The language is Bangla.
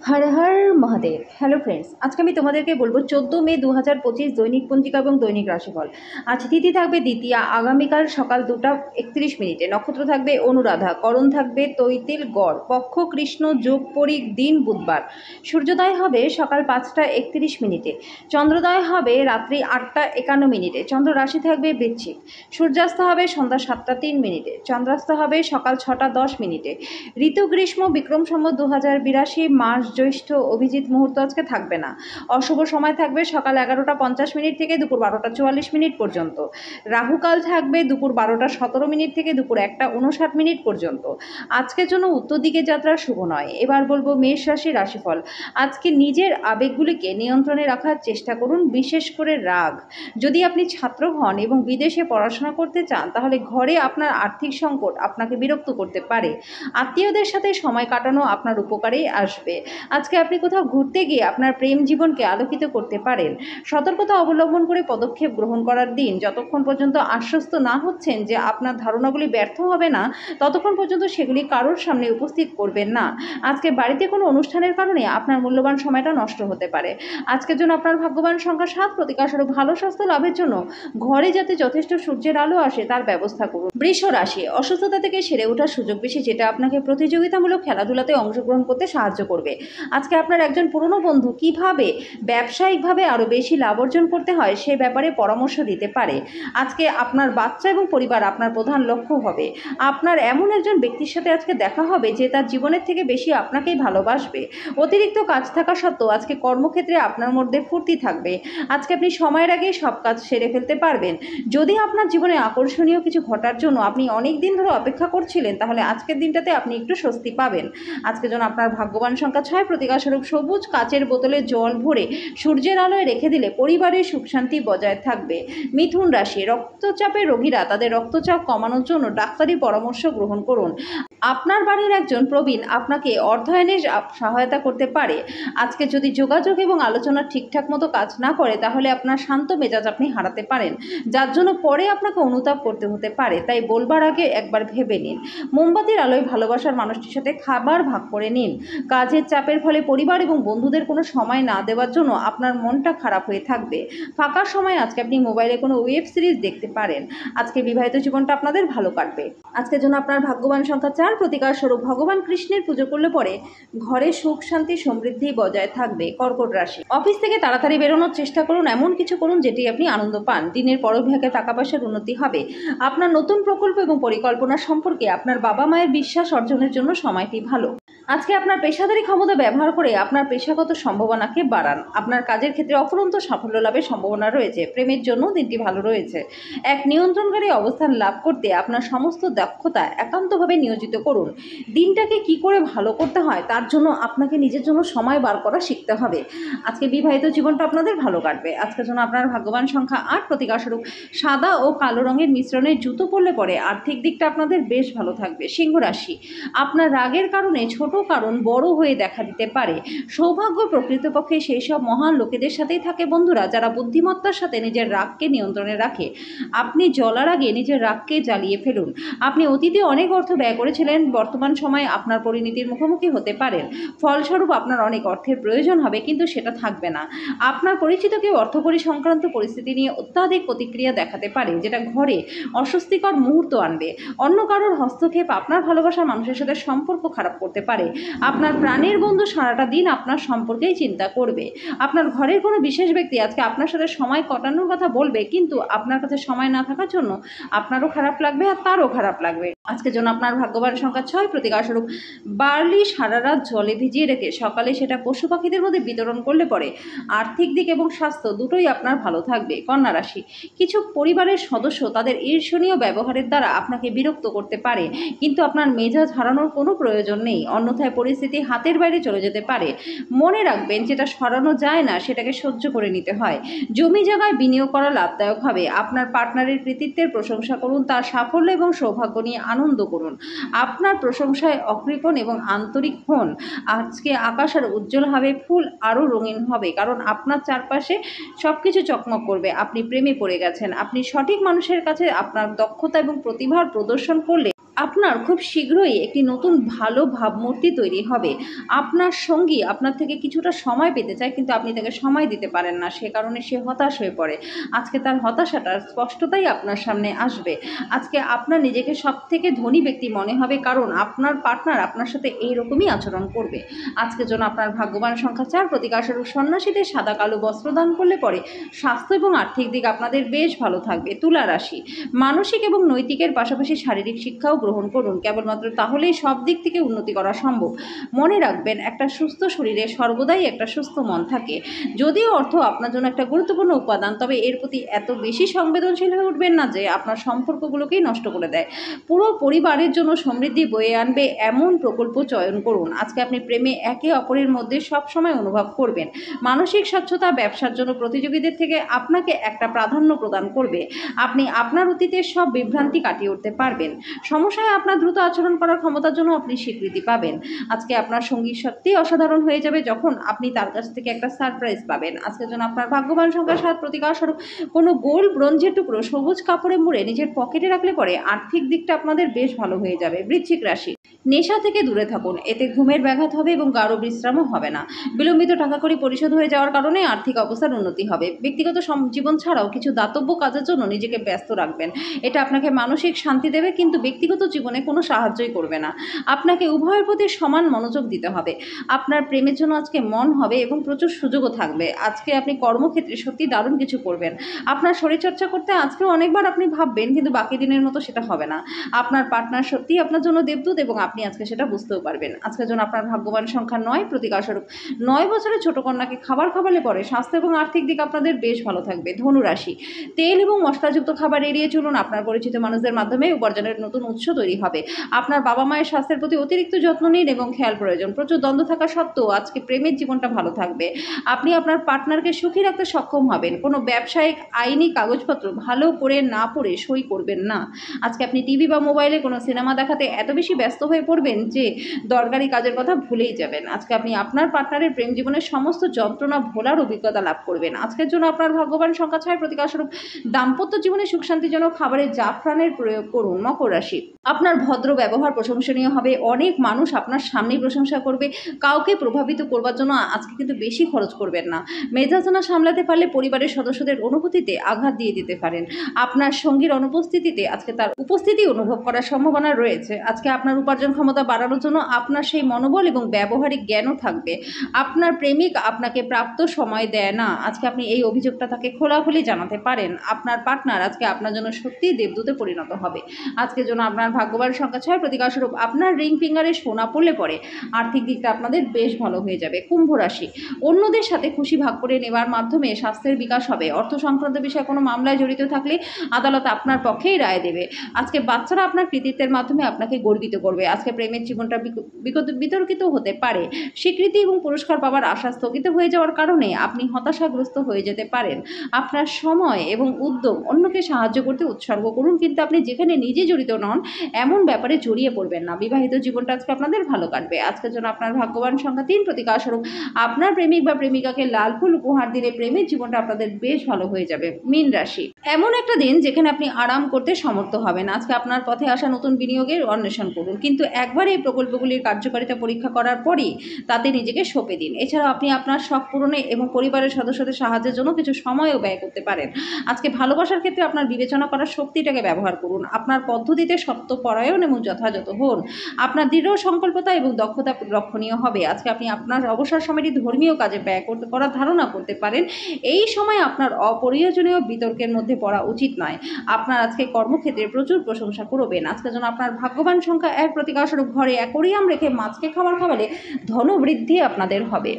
হর হর মহাদেব। হ্যালো ফ্রেন্ডস, আজকে আমি তোমাদেরকে বলবো 14 মে 2025 দৈনিক পঞ্জিকা এবং দৈনিক রাশিফল। আজ তিথি থাকবে দ্বিতীয়া, আগামীকাল সকাল 2টা 31 মিনিটে। নক্ষত্র থাকবে অনুরাধা, করণ থাকবে তৈতিল, গড়, পক্ষ কৃষ্ণ, যোগ পরিক, দিন বুধবার। সূর্যোদয় হবে সকাল 5টা 31 মিনিটে, চন্দ্রোদয় হবে রাত্রি 8টা 51 মিনিটে। চন্দ্র রাশি থাকবে বৃশ্চিক। সূর্যাস্ত হবে সন্ধ্যা 7টা 3 মিনিটে, চন্দ্রাস্ত হবে সকাল 6টা 10 মিনিটে। ঋতু গ্রীষ্ম, বিক্রম সম্বত 2082, মাস জ্যৈষ্ঠ, অভিজিৎ মুহূর্ত আজকে থাকবে না। অশুভ সময় থাকবে সকাল 11টা 50 মিনিট থেকে দুপুর 12টা 44 মিনিট পর্যন্ত। রাহুকাল থাকবে দুপুর 12টা 17 মিনিট থেকে দুপুর 1টা 59 মিনিট পর্যন্ত। আজকের জন্য উত্তর দিকে যাত্রা শুভ নয়। এবার বলবো মেষ রাশি রাশিফল। আজকে নিজের আবেগগুলিকে নিয়ন্ত্রণে রাখার চেষ্টা করুন, বিশেষ করে রাগ। যদি আপনি ছাত্র হন এবং বিদেশে পড়াশোনা করতে চান, তাহলে ঘরে আপনার আর্থিক সংকট আপনাকে বিরক্ত করতে পারে। আত্মীয়দের সাথে সময় কাটানো আপনার উপকারেই আসবে। আজকে আপনি কোথাও ঘুরতে গিয়ে আপনার প্রেম জীবনকে আলোকিত করতে পারেন। সতর্কতা অবলম্বন করে পদক্ষেপ গ্রহণ করার দিন। যতক্ষণ পর্যন্ত আশ্বস্ত না হচ্ছেন যে আপনার ধারণাগুলি ব্যর্থ হবে না, ততক্ষণ পর্যন্ত সেগুলি কারোর সামনে উপস্থিত করবেন না। আজকে বাড়িতে কোনো অনুষ্ঠানের কারণে আপনার মূল্যবান সময়টা নষ্ট হতে পারে। আজকের জন্য আপনার ভাগ্যবান সংখ্যা 7, প্রতিকারস্বরূপ ভালো স্বাস্থ্য লাভের জন্য ঘরে যাতে যথেষ্ট সূর্যের আলো আসে তার ব্যবস্থা করুন। বৃষ রাশি, অসুস্থতা থেকে সেরে ওঠার সুযোগ বেশি, যেটা আপনাকে প্রতিযোগিতামূলক খেলাধুলাতে অংশগ্রহণ করতে সাহায্য করবে। আজকে আপনার একজন পুরনো বন্ধু কিভাবে ব্যবসায়িকভাবে আরও বেশি লাভ অর্জন করতে হয় সে ব্যাপারে পরামর্শ দিতে পারে। আজকে আপনার বাচ্চা এবং পরিবার আপনার প্রধান লক্ষ্য হবে। আপনার এমন একজন ব্যক্তির সাথে আজকে দেখা হবে যে তার জীবনের থেকে বেশি আপনাকেই ভালোবাসবে। অতিরিক্ত কাজ থাকা সত্ত্বেও আজকে কর্মক্ষেত্রে আপনার মধ্যে ফুর্তি থাকবে। আজকে আপনি সময়ের আগে সব কাজ সেরে ফেলতে পারবেন। যদি আপনার জীবনে আকর্ষণীয় কিছু ঘটার জন্য আপনি অনেক দিন ধরে অপেক্ষা করছিলেন, তাহলে আজকের দিনটাতে আপনি একটু স্বস্তি পাবেন। আজকের জন্য আপনার ভাগ্যবান সংখ্যা 6, প্রতিকারস্বরূপ সবুজ। কাচের বোতলে জল ভরে সূর্যের আলোয় রেখে দিলে পরিবারের সুখ শান্তি বজায় থাকবে। মিথুন রাশি, রক্তচাপের রোগীরা তাদের রক্তচাপ কমানোর জন্য ডাক্তারি পরামর্শ গ্রহণ করুন। আপনার বাড়ির একজন প্রবীণ আপনাকে অর্থায়নে সহায়তা করতে পারে। আজকে যদি যোগাযোগ এবং আলোচনা ঠিকঠাক মতো কাজ না করে, তাহলে আপনার শান্ত মেজাজ আপনি হারাতে পারেন, যার জন্য পরে আপনাকে অনুতাপ করতে হতে পারে। তাই বলবার আগে একবার ভেবে নিন। মোমবাতির আলোয় ভালোবাসার মানুষটির সাথে খাবার ভাগ করে নিন। কাজের চাপের ফলে পরিবার এবং বন্ধুদের কোনো সময় না দেওয়ার জন্য আপনার মনটা খারাপ হয়ে থাকবে। ফাঁকা সময় আজকে আপনি মোবাইলে কোনো ওয়েব সিরিজ দেখতে পারেন। আজকে বিবাহিত জীবনটা আপনাদের ভালো কাটবে। আজকের জন্য আপনার ভাগ্যবান সংখ্যা 4, প্রতিকার স্বরূপ ভগবান কৃষ্ণের পুজো করলে পরে ঘরে সুখ শান্তি সমৃদ্ধি বজায় থাকবে। কর্কট রাশি, অফিস থেকে তাড়াতাড়ি বেরোনোর চেষ্টা করুন, এমন কিছু করুন যেটি আপনি আনন্দ পান। দিনের পরভাগে টাকা পয়সার উন্নতি হবে। আপনার নতুন প্রকল্প এবং পরিকল্পনা সম্পর্কে আপনার বাবা মায়ের বিশ্বাস অর্জনের জন্য সময়টি ভালো। আজকে আপনার পেশাদারী ক্ষমতা ব্যবহার করে আপনার পেশাগত সম্ভাবনাকে বাড়ান। আপনার কাজের ক্ষেত্রে অফুরন্ত সাফল্য লাভের সম্ভাবনা রয়েছে। প্রেমের জন্য দিনটি ভালো রয়েছে। এক নিয়ন্ত্রণকারী অবস্থান লাভ করতে আপনার সমস্ত দক্ষতা একান্তভাবে নিয়োজিত করুন। দিনটাকে কি করে ভালো করতে হয় তার জন্য আপনাকে নিজের জন্য সময় বার করা শিখতে হবে। আজকে বিবাহিত জীবনটা আপনাদের ভালো কাটবে। আজকের জন্য আপনার ভাগ্যবান সংখ্যা 8, প্রতিকারস্বরূপ সাদা ও কালো রঙের মিশ্রণে জুতো পরলে পরে আর্থিক দিকটা আপনাদের বেশ ভালো থাকবে। সিংহ রাশি, আপনার রাগের কারণে ছোট কারণ বড় হয়ে দেখা দিতে পারে। সৌভাগ্য প্রকৃতপক্ষে সেই সব মহান লোকেদের সাথেই থাকে বন্ধুরা, যারা বুদ্ধিমত্তার সাথে নিজের রাগকে নিয়ন্ত্রণে রাখে। আপনি জ্বলার আগে নিজের রাগকে জ্বালিয়ে ফেলুন। আপনি অতীতে অনেক অর্থ ব্যয় করেছিলেন, বর্তমান সময়ে আপনার পরিণতির মুখোমুখি হতে পারেন। ফলস্বরূপ আপনার অনেক অর্থের প্রয়োজন হবে, কিন্তু সেটা থাকবে না। আপনার পরিচিত কেউ অর্থকরী সংক্রান্ত পরিস্থিতি নিয়ে অত্যাধিক প্রতিক্রিয়া দেখাতে পারে, যেটা ঘরে অস্বস্তিকর মুহূর্ত আনবে। অন্য কারোর হস্তক্ষেপ আপনার ভালোবাসার মানুষের সাথে সম্পর্ক খারাপ করতে পারে। আপনার প্রাণের বন্ধু সারাটা দিন আপনার সম্পর্কেই চিন্তা করবে। আপনার ঘরের কোনো বিশেষ ব্যক্তি আজকে আপনার সাথে সময় কাটানোর কথা বলবে, কিন্তু আপনার কাছে সময় না থাকার জন্য আপনারও খারাপ লাগবে আর তারও খারাপ লাগবে। আজকের জন্য আপনার ভাগ্যবান সংখ্যা 6, প্রতিকারস্বরূপ বার্লি সারা রাত জলে ভিজিয়ে রেখে সকালে সেটা পশু পাখিদের মধ্যে বিতরণ করলে পরে আর্থিক দিক এবং স্বাস্থ্য দুটোই আপনার ভালো থাকবে। কন্যা রাশি, কিছু পরিবারের সদস্য তাদের ঈর্ষণীয় ব্যবহারের দ্বারা আপনাকে বিরক্ত করতে পারে, কিন্তু আপনার মেজাজ হারানোর কোনো প্রয়োজন নেই, অন্যথায় পরিস্থিতি হাতের বাইরে চলে যেতে পারে। মনে রাখবেন, যেটা সরানো যায় না সেটাকে সহ্য করে নিতে হয়। জমি জায়গায় বিনিয়োগ করা লাভদায়ক হবে। আপনার পার্টনারের কৃতিত্বের প্রশংসা করুন, তার সাফল্য এবং সৌভাগ্য নিয়ে আনন্দ করুন। আপনার প্রশংসায় অকৃপণ এবং আন্তরিক হন। আজকে আকাশ আর উজ্জ্বল হবে, ফুল আরও রঙিন হবে, কারণ আপনার চারপাশে সব কিছু চকমক করবে। আপনি প্রেমে পড়ে গেছেন। আপনি সঠিক মানুষের কাছে আপনার দক্ষতা এবং প্রতিভার প্রদর্শন করলে আপনার খুব শীঘ্রই একটি নতুন ভালো ভাবমূর্তি তৈরি হবে। আপনার সঙ্গী আপনার থেকে কিছুটা সময় পেতে চায়, কিন্তু আপনি তাকে সময় দিতে পারেন না। সে কারণে সে হতাশ হয়ে পড়ে। আজকে তার হতাশাটার স্পষ্টতাই আপনার সামনে আসবে। আজকে আপনার নিজেকে সবথেকে ধনী ব্যক্তি মনে হবে, কারণ আপনার পার্টনার আপনার সাথে এইরকমই আচরণ করবে। আজকের জন্য আপনার ভাগ্যবান সংখ্যা ৪, প্রতিকারস্বরূপ সন্ন্যাসীদের সাদা কালো বস্ত্র দান করলে পরে স্বাস্থ্য এবং আর্থিক দিক আপনাদের বেশ ভালো থাকবে। তুলা রাশি, মানসিক এবং নৈতিকের পাশাপাশি শারীরিক শিক্ষাও গ্রহণ করুন, কেবলমাত্র তাহলেই সব দিক থেকে উন্নতি করা সম্ভব। মনে রাখবেন, একটা সুস্থ শরীরে সর্বদাই একটা সুস্থ মন থাকে। যদিও অর্থ আপনার জন্য একটা গুরুত্বপূর্ণ উপাদান, তবে এর প্রতি এত বেশি সংবেদনশীল হয়ে উঠবেন না যে আপনার সম্পর্কগুলোকেই নষ্ট করে দেয়। পুরো পরিবারের জন্য সমৃদ্ধি বয়ে আনবে এমন প্রকল্প চয়ন করুন। আজকে আপনি প্রেমে একে অপরের মধ্যে সবসময় অনুভব করবেন। মানসিক স্বচ্ছতা ব্যবসার জন্য প্রতিযোগীদের থেকে আপনাকে একটা প্রাধান্য প্রদান করবে। আপনি আপনার অতীতের সব বিভ্রান্তি কাটিয়ে উঠতে পারবেন। সমস্যায় আপনার দ্রুত আচরণ করার ক্ষমতার জন্য আপনি স্বীকৃতি পাবেন। আজকে আপনার সঙ্গী সত্যিই অসাধারণ হয়ে যাবে যখন আপনি তার কাছ থেকে একটা সারপ্রাইজ পাবেন। আজকের জন্য আপনার ভাগ্যবান সংখ্যা ৭, প্রতিকারস্বরূপ কোনো গোল ব্রোঞ্জের টুকরো সবুজ কাপড়ে মুড়ে নিজের পকেটে রাখলে পরে আর্থিক দিকটা আপনাদের বেশ ভালো হয়ে যাবে। বৃশ্চিক রাশি, নেশা থেকে দূরে থাকুন, এতে ঘুমের ব্যাঘাত হবে এবং গাঢ় বিশ্রামও হবে না। বিলম্বিত টাকা কড়ি পরিশোধ হয়ে যাওয়ার কারণে আর্থিক অবস্থার উন্নতি হবে। ব্যক্তিগত জীবন ছাড়াও কিছু দাতব্য কাজের জন্য নিজেকে ব্যস্ত রাখবেন। এটা আপনাকে মানসিক শান্তি দেবে, কিন্তু ব্যক্তিগত জীবনে কোনো সাহায্যই করবে না। আপনাকে উভয়ের প্রতি সমান মনোযোগ দিতে হবে। আপনার প্রেমের জন্য আজকে মন হবে এবং প্রচুর সুযোগও থাকবে। আজকে আপনি কর্মক্ষেত্রে সত্যি দারুণ কিছু করবেন। আপনার শরীরচর্চা করতে আজকেও অনেকবার আপনি ভাববেন, কিন্তু বাকি দিনের মতো সেটা হবে না। আপনার পার্টনার সত্যিই আপনার জন্য দেবদূত এবং আপনি আজকে সেটা বুঝতেও পারবেন। আজকের জন্য আপনার ভাগ্যবান সংখ্যা ৯, প্রতিকারস্বরূপ ৯ বছরের ছোট কন্যাকে খাবার খাওয়ালে পরে স্বাস্থ্য এবং আর্থিক দিক আপনাদের বেশ ভালো থাকবে। ধনু রাশি, তেল এবং মশলাযুক্ত খাবার এড়িয়ে চলুন। আপনার পরিচিত মানুষদের মাধ্যমে উপার্জনের নতুন উৎস তৈরি হবে। আপনার বাবা মায়ের স্বাস্থ্যের প্রতি অতিরিক্ত যত্ন নিন এবং খেয়াল প্রয়োজন। প্রচুর দ্বন্দ্ব থাকা সত্ত্বেও আজকে প্রেমের জীবনটা ভালো থাকবে। আপনি আপনার পার্টনারকে সুখী রাখতে সক্ষম হবেন। কোনো ব্যবসায়িক আইনি কাগজপত্র ভালো করে না পড়ে সই করবেন না। আজকে আপনি টিভি বা মোবাইলে কোনো সিনেমা দেখাতে এত বেশি ব্যস্ত হয়ে পড়বেন যে দরকারি কাজের কথা ভুলেই যাবেন। আজকে আপনি আপনার পার্টনারের প্রেম জীবনের সমস্ত যন্ত্রণা ভোলার অভিজ্ঞতা লাভ করবেন। আজকের জন্য আপনার ভাগ্যবান সংখ্যা ৬, প্রতিকারস্বরূপ দাম্পত্য জীবনে সুখ শান্তিজনক খাবারে জাফরানের প্রয়োগ করুন। মকর রাশি, আপনার ভদ্র ব্যবহার প্রশংসনীয় হবে। অনেক মানুষ আপনার সামনেই প্রশংসা করবে। কাউকে প্রভাবিত করবার জন্য আজকে কিন্তু বেশি খরচ করবেন না। মেজাজনা সামলাতে পারলে পরিবারের সদস্যদের অনুভূতিতে আঘাত দিয়ে দিতে পারেন। আপনার সঙ্গীর অনুপস্থিতিতে আজকে তার উপস্থিতি অনুভব করার সম্ভাবনা রয়েছে। আজকে আপনার উপার্জন ক্ষমতা বাড়ানোর জন্য আপনার সেই মনোবল এবং ব্যবহারিক জ্ঞানও থাকবে। আপনার প্রেমিক আপনাকে প্রাপ্ত সময় দেয় না। আজকে আপনি এই অভিযোগটা তাকে খোলাখুলি জানাতে পারেন। আপনার পার্টনার আজকে আপনার জন্য সত্যিই দেবদূতে পরিণত হবে। আজকের জন্য আপনার ভাগ্যবান সংখ্যা ৬, প্রতিকারস্বরূপ আপনার রিং ফিঙ্গারে সোনা পড়লে পরে আর্থিক দিকটা আপনাদের বেশ ভালো হয়ে যাবে। কুম্ভ রাশি, অন্যদের সাথে খুশি ভাগ করে নেওয়ার মাধ্যমে স্বাস্থ্যের বিকাশ হবে। অর্থ সংক্রান্ত বিষয়ে কোনো মামলায় জড়িত থাকলে আদালত আপনার পক্ষেই রায় দেবে। আজকে বাচ্চারা আপনার কৃতিত্বের মাধ্যমে আপনাকে গর্বিত করবে। আজকে প্রেমের জীবনটা বিতর্কিত হতে পারে। স্বীকৃতি এবং পুরস্কার পাওয়ার আশা স্থগিত হয়ে যাওয়ার কারণে আপনি হতাশাগ্রস্ত হয়ে যেতে পারেন। আপনার সময় এবং উদ্যম অন্যকে সাহায্য করতে উৎসর্গ করুন, কিন্তু আপনি যেখানে নিজে জড়িত নন এমন ব্যাপারে জড়িয়ে পড়বেন না। বিবাহিত জীবনটা আজকে আপনাদের ভালো কাটবে। আজকের জন্য আপনার ভাগ্যবান সংখ্যা ৩, প্রতিকারস্বরূপ আপনার প্রেমিক বা প্রেমিকাকে লাল ফুল উপহার দিলে প্রেমের জীবনটা আপনাদের বেশ ভালো হয়ে যাবে। মীন রাশি, এমন একটা দিন যেখানে আপনি আরাম করতে সমর্থ হবেন। আজকে আপনার পথে আসা নতুন বিনিয়োগের অন্বেষণ করুন, কিন্তু একবার এই প্রকল্পগুলির কার্যকারিতা পরীক্ষা করার পরই তাতে নিজেকে সঁপে দিন। এছাড়াও আপনি আপনার শখ পূরণে এবং পরিবারের সদস্যদের সাহায্যের জন্য কিছু সময়ও ব্যয় করতে পারেন। আজকে ভালোবাসার ক্ষেত্রে আপনার বিবেচনা করার শক্তিটাকে ব্যবহার করুন। আপনার পদ্ধতিতে সত্যপরায়ণ এবং যথাযথ হন। আপনার দৃঢ় সংকল্পতা এবং দক্ষতা লক্ষণীয় হবে। আজকে আপনি আপনার অবসর সময়টি ধর্মীয় কাজে ব্যয় করার ধারণা করতে পারেন। এই সময় আপনার অপ্রয়োজনীয় বিতর্কের মধ্যে পড়া উচিত নয়। আপনার আজকে কর্মক্ষেত্রে প্রচুর প্রশংসা করবেন। আজকের জন্য আপনার ভাগ্যবান সংখ্যা ১, প্রতিকারস্বরূপ ঘরে অ্যাকোয়ারিয়াম রেখে মাছকে খাবার খাওয়ালে ধনবৃদ্ধি আপনাদের হবে।